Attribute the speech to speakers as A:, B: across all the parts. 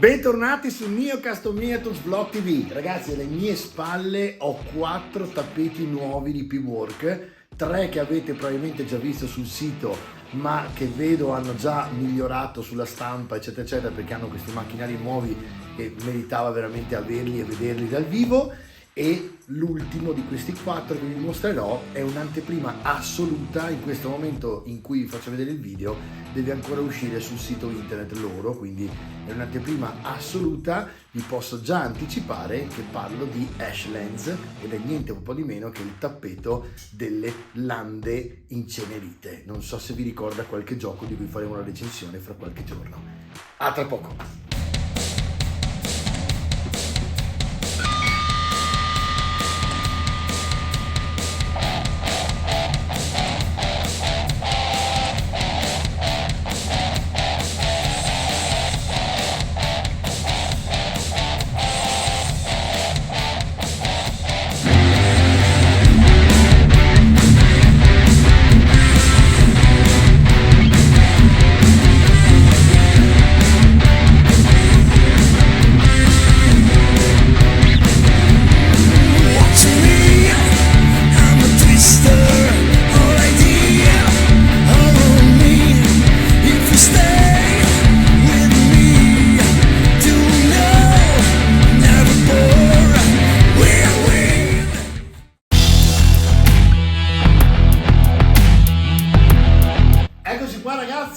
A: Bentornati su Mio Custom Miniatures Vlog TV. Ragazzi, alle mie spalle ho 4 tappeti nuovi di P-Work, 3 che avete probabilmente già visto sul sito ma che vedo hanno già migliorato sulla stampa eccetera eccetera, perché hanno questi macchinari nuovi e meritava veramente averli e vederli dal vivo. E l'ultimo di questi 4 che vi mostrerò è un'anteprima assoluta. In questo momento in cui vi faccio vedere il video deve ancora uscire sul sito internet loro, quindi è un'anteprima assoluta. Vi posso già anticipare che parlo di Ashlands ed è niente un po' di meno che il tappeto delle lande incenerite. Non so se vi ricorda qualche gioco di cui faremo una recensione fra qualche giorno. A tra poco!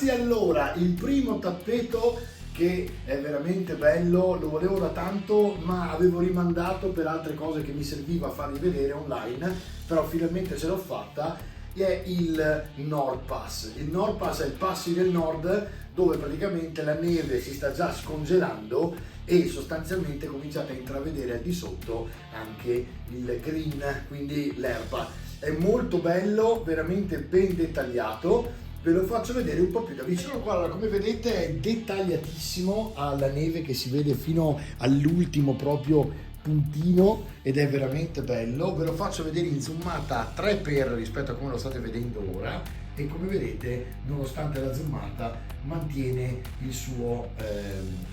A: Allora, il primo tappeto che è veramente bello, lo volevo da tanto ma avevo rimandato per altre cose che mi serviva a farvi vedere online, però finalmente ce l'ho fatta, è il Nord Pass. Il Nord Pass è il Passi del Nord, dove praticamente la neve si sta già scongelando e sostanzialmente cominciate a intravedere al di sotto anche il green, quindi l'erba. È molto bello, veramente ben dettagliato. Ve lo faccio vedere un po' più da vicino qua. Allora, come vedete è dettagliatissimo, ha la neve che si vede fino all'ultimo proprio puntino ed è veramente bello. Ve lo faccio vedere in zoomata 3x rispetto a come lo state vedendo ora e come vedete, nonostante la zoomata, mantiene il suo,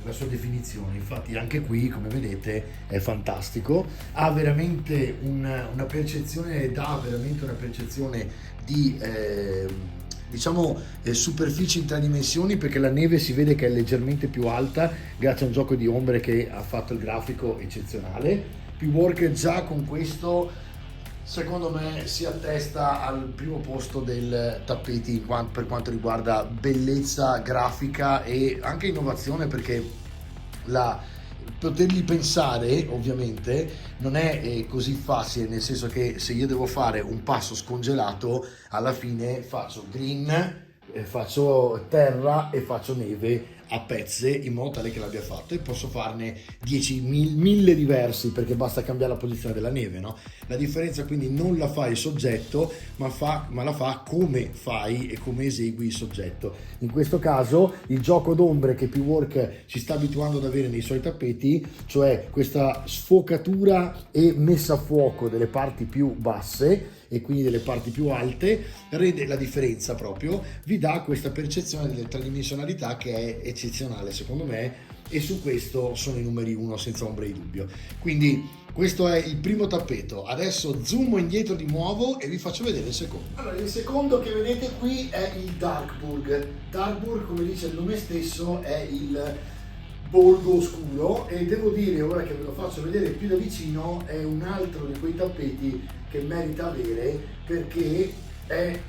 A: la sua definizione. Infatti anche qui, come vedete, è fantastico. Ha veramente una percezione, dà veramente una percezione di superficie in 3 dimensioni, perché la neve si vede che è leggermente più alta grazie a un gioco di ombre che ha fatto il grafico eccezionale. P-Work già con questo secondo me si attesta al primo posto del tappeti per quanto riguarda bellezza grafica e anche innovazione, perché potergli pensare ovviamente non è così facile, nel senso che se io devo fare un passo scongelato alla fine faccio green, faccio terra e faccio neve a pezze in modo tale che l'abbia fatto, e posso farne 10.000 diversi perché basta cambiare la posizione della neve, no? La differenza quindi non la fa il soggetto ma la fa come fai e come esegui il soggetto. In questo caso il gioco d'ombre che P-Work ci sta abituando ad avere nei suoi tappeti, cioè questa sfocatura e messa a fuoco delle parti più basse e quindi delle parti più alte, rende la differenza proprio, vi dà questa percezione delle tridimensionalità che è eccezionale secondo me, e su questo sono i numeri 1 senza ombra di dubbio. Quindi questo è il primo tappeto. Adesso zoomo indietro di nuovo e vi faccio vedere il secondo. Allora, il secondo che vedete qui è il Darkburg. Darkburg, come dice il nome stesso, è il borgo oscuro, e devo dire, ora che ve lo faccio vedere più da vicino, è un altro di quei tappeti che merita avere, perché è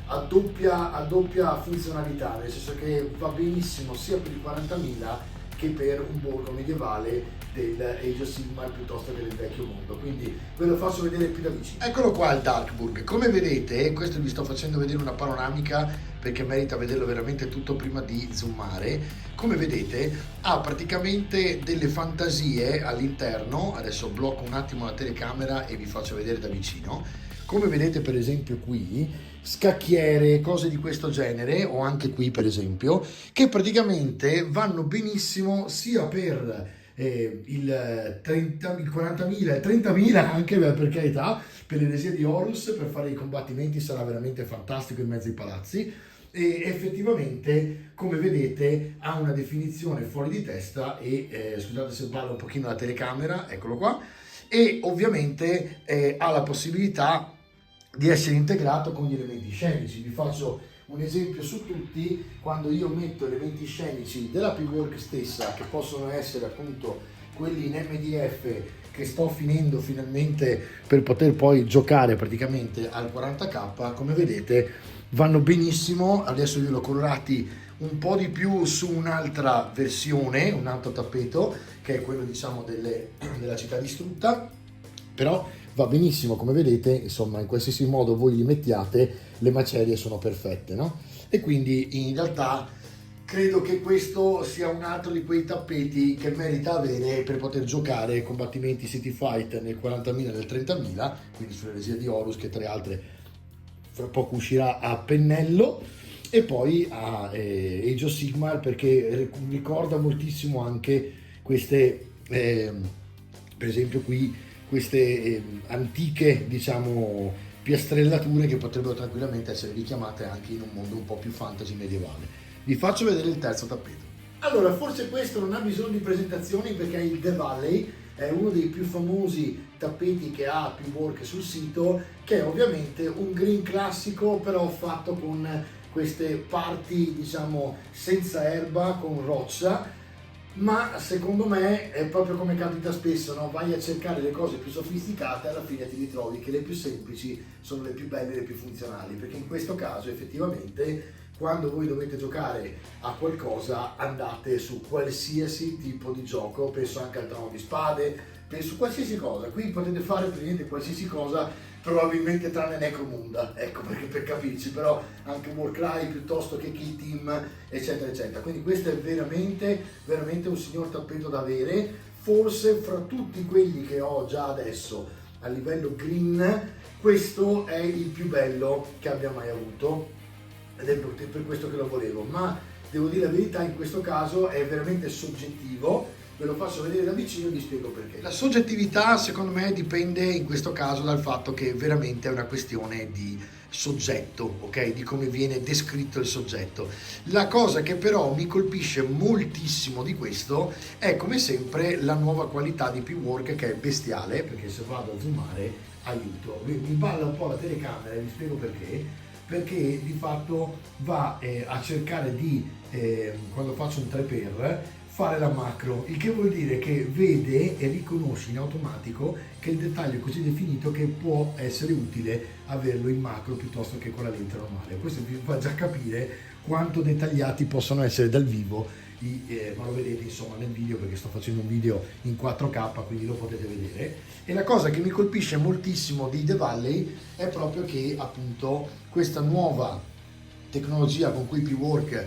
A: a doppia funzionalità, nel senso che va benissimo sia per i 40.000 che per un borgo medievale del Age of Sigmar piuttosto che del vecchio mondo, quindi ve lo faccio vedere più da vicino. Eccolo qua il Darkburg. Come vedete, questo vi sto facendo vedere una panoramica perché merita vederlo veramente tutto prima di zoomare. Come vedete ha praticamente delle fantasie all'interno. Adesso blocco un attimo la telecamera e vi faccio vedere da vicino. Come vedete per esempio qui, scacchiere, cose di questo genere, o anche qui per esempio, che praticamente vanno benissimo sia per il 40.000, il 30.000 anche, per carità, per l'eresia di Horus, per fare i combattimenti sarà veramente fantastico in mezzo ai palazzi, e effettivamente, come vedete, ha una definizione fuori di testa e scusate se ballo un pochino la telecamera, eccolo qua, e ovviamente ha la possibilità di essere integrato con gli elementi scenici. Vi faccio un esempio su tutti: quando io metto elementi scenici della P-Work stessa, che possono essere appunto quelli in MDF che sto finendo finalmente per poter poi giocare praticamente al 40k, come vedete vanno benissimo. Adesso io l'ho colorati un po' di più su un'altra versione, un altro tappeto che è quello diciamo della città distrutta, però va benissimo, come vedete, insomma, in qualsiasi modo voi li mettiate, le macerie sono perfette, no? E quindi in realtà credo che questo sia un altro di quei tappeti che merita avere per poter giocare combattimenti City Fight nel 40.000 e nel 30.000, quindi sull'eresia di Horus, che tra le altre fra poco uscirà a pennello, e poi a Age of Sigmar, perché ricorda moltissimo anche queste, per esempio qui, queste antiche, diciamo, piastrellature che potrebbero tranquillamente essere richiamate anche in un mondo un po' più fantasy medievale. Vi faccio vedere il terzo tappeto. Allora, forse questo non ha bisogno di presentazioni perché è il The Valley, è uno dei più famosi tappeti che ha P-Work sul sito, che è ovviamente un green classico però fatto con queste parti, diciamo, senza erba, con roccia. Ma secondo me è proprio come capita spesso, no? Vai a cercare le cose più sofisticate e alla fine ti ritrovi che le più semplici sono le più belle e le più funzionali, perché in questo caso effettivamente quando voi dovete giocare a qualcosa andate su qualsiasi tipo di gioco, penso anche al Trono di Spade, penso qualsiasi cosa. Qui potete fare praticamente qualsiasi cosa, probabilmente tranne Necromunda, ecco, perché per capirci, però anche Warcry piuttosto che Kill Team, eccetera eccetera. Quindi questo è veramente un signor tappeto da avere, forse fra tutti quelli che ho già adesso a livello green questo è il più bello che abbia mai avuto, ed è per questo che lo volevo. Ma devo dire la verità, in questo caso è veramente soggettivo. Ve lo faccio vedere da vicino e vi spiego perché. La soggettività secondo me dipende in questo caso dal fatto che veramente è una questione di soggetto, ok? Di come viene descritto il soggetto. La cosa che però mi colpisce moltissimo di questo è come sempre la nuova qualità di P-Work, che è bestiale, perché se vado a zoomare, aiuto, mi balla un po' la telecamera e vi spiego perché di fatto va a cercare di, quando faccio un 3x, fare la macro, il che vuol dire che vede e riconosce in automatico che il dettaglio è così definito che può essere utile averlo in macro piuttosto che con la lente normale. Questo vi fa già capire quanto dettagliati possono essere dal vivo, ma lo vedete insomma nel video, perché sto facendo un video in 4K, quindi lo potete vedere. E la cosa che mi colpisce moltissimo di The Valley è proprio che appunto questa nuova tecnologia con cui P-Work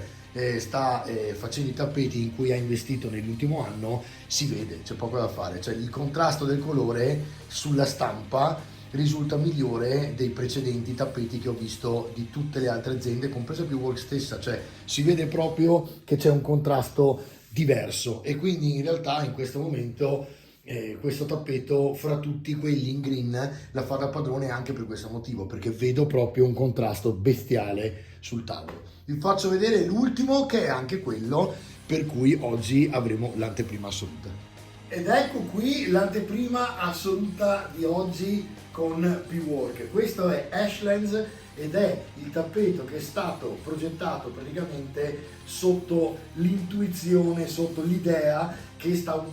A: sta facendo i tappeti, in cui ha investito nell'ultimo anno, si vede, c'è poco da fare, cioè il contrasto del colore sulla stampa risulta migliore dei precedenti tappeti che ho visto di tutte le altre aziende, compresa P-Work stessa, cioè si vede proprio che c'è un contrasto diverso, e quindi in realtà in questo momento questo tappeto fra tutti quelli in green la fa da padrone anche per questo motivo, perché vedo proprio un contrasto bestiale sul tavolo. Vi faccio vedere l'ultimo, che è anche quello per cui oggi avremo l'anteprima assoluta. Ed ecco qui l'anteprima assoluta di oggi con P-Work. Questo è Ashlands ed è il tappeto che è stato progettato praticamente sotto l'intuizione, sotto l'idea che sta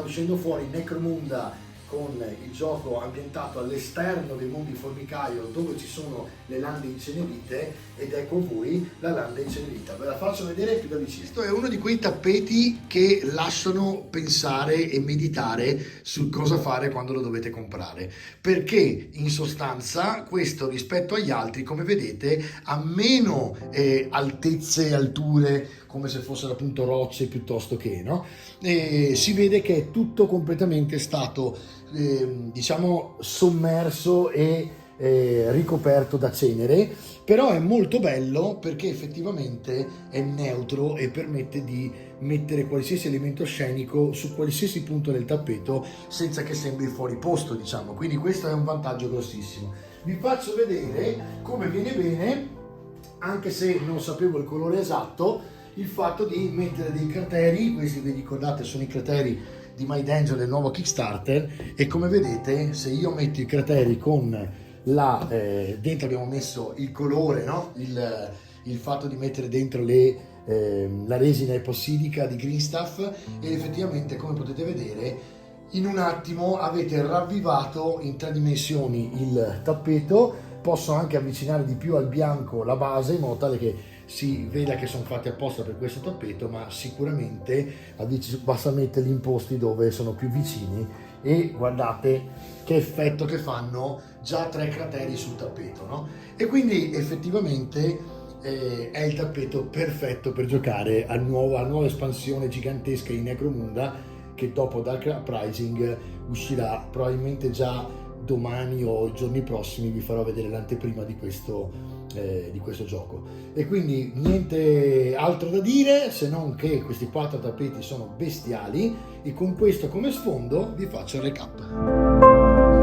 A: uscendo fuori Necromunda, con il gioco ambientato all'esterno dei mondi formicaio dove ci sono le lande incenerite, ed ecco voi la landa incenerita. Ve la faccio vedere più da vicino. Questo è uno di quei tappeti che lasciano pensare e meditare su cosa fare quando lo dovete comprare, perché in sostanza questo rispetto agli altri, come vedete, ha meno altezze e alture, come se fossero appunto rocce piuttosto che, no? Si vede che è tutto completamente stato diciamo sommerso e ricoperto da cenere, però è molto bello perché effettivamente è neutro e permette di mettere qualsiasi elemento scenico su qualsiasi punto del tappeto senza che sembri fuori posto, diciamo, quindi questo è un vantaggio grossissimo. Vi faccio vedere come viene bene anche se non sapevo il colore esatto, il fatto di mettere dei crateri. Questi, vi ricordate, sono i crateri di My Danger del nuovo Kickstarter, e come vedete, se io metto i crateri con dentro abbiamo messo il colore, no? Il fatto di mettere dentro la resina epossidica di Green Stuff, e effettivamente, come potete vedere, in un attimo avete ravvivato in 3 dimensioni il tappeto. Posso anche avvicinare di più al bianco la base, in modo tale che si veda che sono fatti apposta per questo tappeto, ma sicuramente basta metterli in posti dove sono più vicini, e guardate che effetto che fanno già 3 crateri sul tappeto, no? E quindi effettivamente è il tappeto perfetto per giocare alla nuova espansione gigantesca di Necromunda, che dopo Dark Uprising uscirà probabilmente già domani o i giorni prossimi. Vi farò vedere l'anteprima di questo gioco, e quindi niente altro da dire se non che questi 4 tappeti sono bestiali, e con questo come sfondo vi faccio il recap.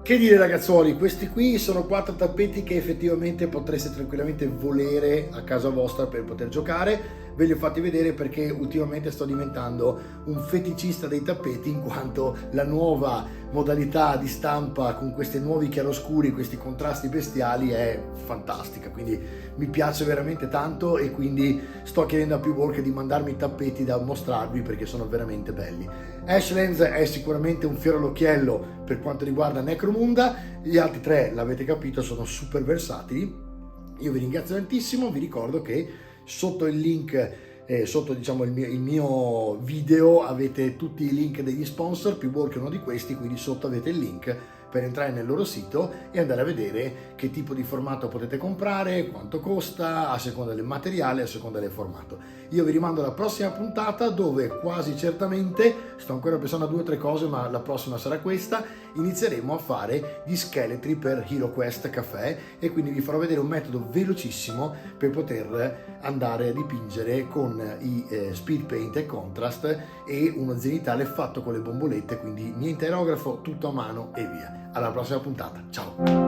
A: Che dire ragazzuoli, questi qui sono 4 tappeti che effettivamente potreste tranquillamente volere a casa vostra per poter giocare. Ve li ho fatti vedere perché ultimamente sto diventando un feticista dei tappeti, in quanto la nuova modalità di stampa con questi nuovi chiaroscuri, questi contrasti bestiali, è fantastica. Quindi mi piace veramente tanto, e quindi sto chiedendo a Pewalker di mandarmi i tappeti da mostrarvi perché sono veramente belli. Ashlands è sicuramente un fiore all'occhiello per quanto riguarda Necromunda. Gli altri 3, l'avete capito, sono super versatili. Io vi ringrazio tantissimo, vi ricordo che sotto il link, sotto diciamo il mio video, avete tutti i link degli sponsor. Pewalker è uno di questi, quindi sotto avete il link per entrare nel loro sito e andare a vedere che tipo di formato potete comprare, quanto costa, a seconda del materiale, a seconda del formato. Io vi rimando alla prossima puntata, dove quasi certamente, sto ancora pensando a 2 o 3 cose, ma la prossima sarà questa, inizieremo a fare gli scheletri per HeroQuest Café, e quindi vi farò vedere un metodo velocissimo per poter andare a dipingere con i speed paint e contrast, e uno zenitale fatto con le bombolette, quindi niente aerografo, tutto a mano e via. Alla prossima puntata, ciao!